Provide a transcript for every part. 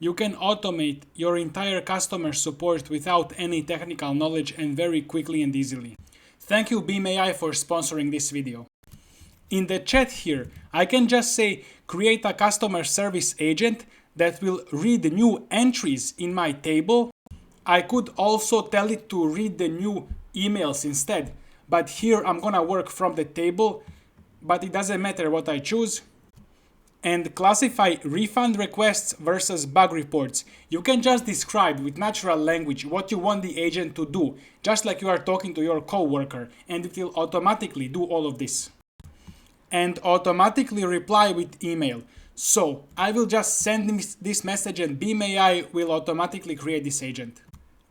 You can automate your entire customer support without any technical knowledge and very quickly and easily. Thank you beam.ai for sponsoring this video. In the chat here, I can just say create a customer service agent that will read new entries in my table. I could also tell it to read the new emails instead, but here I'm gonna work from the table, but it doesn't matter what I choose. And classify refund requests versus bug reports. You can just describe with natural language what you want the agent to do, just like you are talking to your coworker, and it will automatically do all of this. And automatically reply with email. So I will just send this message and beam.ai will automatically create this agent.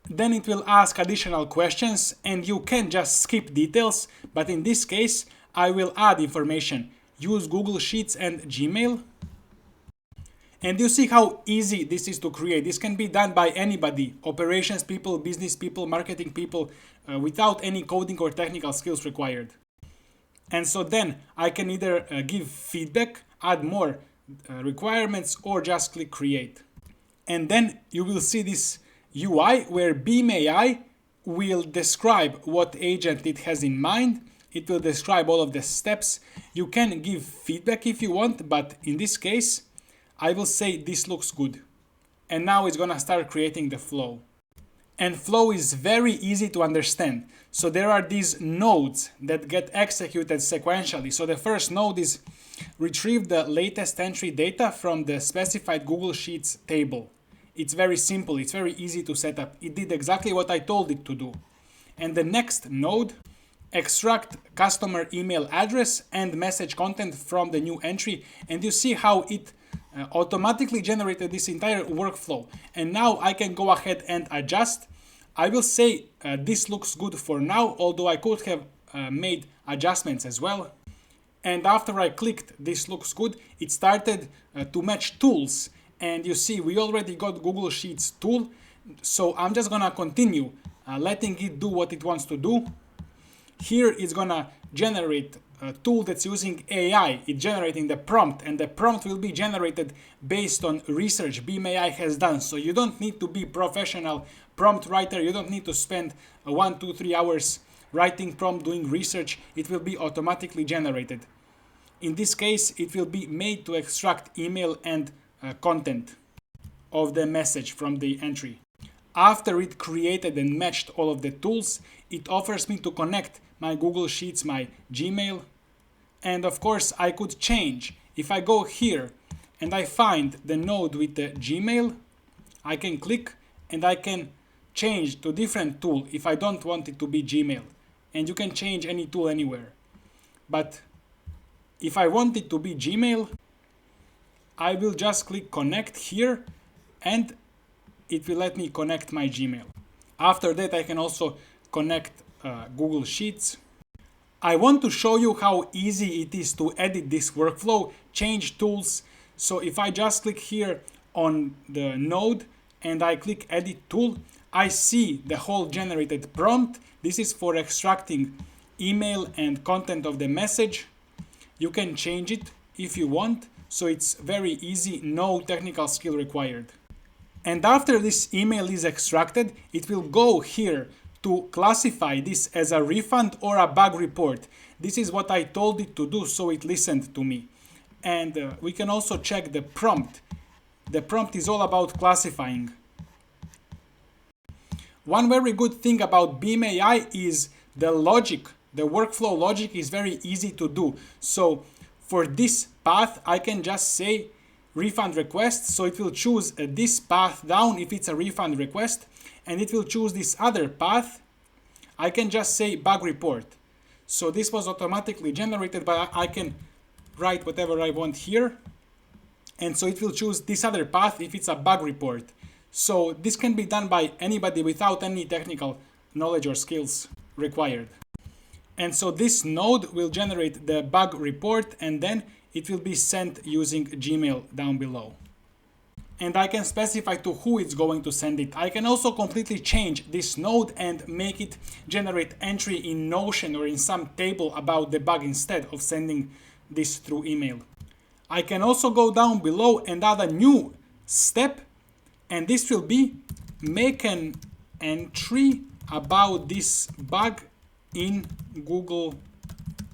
Then it will ask additional questions and you can just skip details, but in this case I will add information. Use Google Sheets and Gmail. And you see how easy this is to create. This can be done by anybody, operations people, business people, marketing people, without any coding or technical skills required. And so then I can either give feedback, add more requirements, or just click create. And then you will see this UI where beam.ai will describe what agent it has in mind. It will describe all of the steps. You can give feedback if you want, but in this case, I will say this looks good. And now it's gonna start creating the flow. And flow is very easy to understand. So there are these nodes that get executed sequentially. So the first node is retrieve the latest entry data from the specified Google Sheets table. It's very simple, it's very easy to set up. It did exactly what I told it to do. And the next node, extract customer email address and message content from the new entry. And you see how it automatically generated this entire workflow. And now I can go ahead and adjust. I will say this looks good for now, although I could have made adjustments as well. And after I clicked this looks good, it started to match tools. And you see we already got Google Sheets tool. So I'm just gonna continue letting it do what it wants to do. Here it's gonna generate a tool that's using AI. It's generating the prompt, and the prompt will be generated based on research beam.ai has done. So you don't need to be professional prompt writer. You don't need to spend 1, 2, 3 hours writing prompt, doing research. It will be automatically generated. In this case, it will be made to extract email and content of the message from the entry. After it created and matched all of the tools, it offers me to connect my Google Sheets, my Gmail, and of course I could change. If I go here and I find the node with the Gmail, I can click and I can change to different tool if I don't want it to be Gmail. And you can change any tool anywhere. But if I want it to be Gmail, I will just click connect here and it will let me connect my Gmail. After that, I can also connect Google Sheets. I want to show you how easy it is to edit this workflow, change tools. So if I just click here on the node and I click edit tool, I see the whole generated prompt. This is for extracting email and content of the message. You can change it if you want. So it's very easy, no technical skill required. And after this email is extracted, it will go here to classify this as a refund or a bug report. This is what I told it to do, so it listened to me. And we can also check the prompt. The prompt is all about classifying. One very good thing about beam.ai is the logic. The workflow logic is very easy to do. So for this path, I can just say refund request. So it will choose this path down if it's a refund request, and it will choose this other path. I can just say bug report. So this was automatically generated, but I can write whatever I want here. And so it will choose this other path if it's a bug report. So this can be done by anybody without any technical knowledge or skills required. And so this node will generate the bug report, and then it will be sent using Gmail down below. And I can specify to who it's going to send it. I can also completely change this node and make it generate entry in Notion or in some table about the bug instead of sending this through email. I can also go down below and add a new step And this will be make an entry about this bug in Google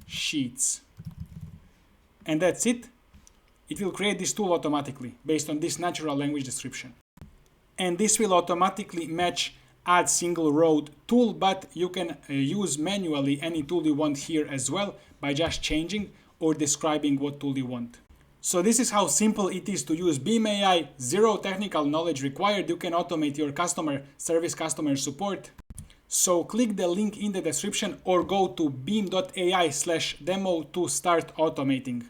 Sheets. And that's it. It will create this tool automatically based on this natural language description. And this will automatically match add single row tool, but you can use manually any tool you want here as well by just changing or describing what tool you want. So this is how simple it is to use Beam AI, zero technical knowledge required. You can automate your customer service, customer support. So click the link in the description or go to beam.ai/demo to start automating.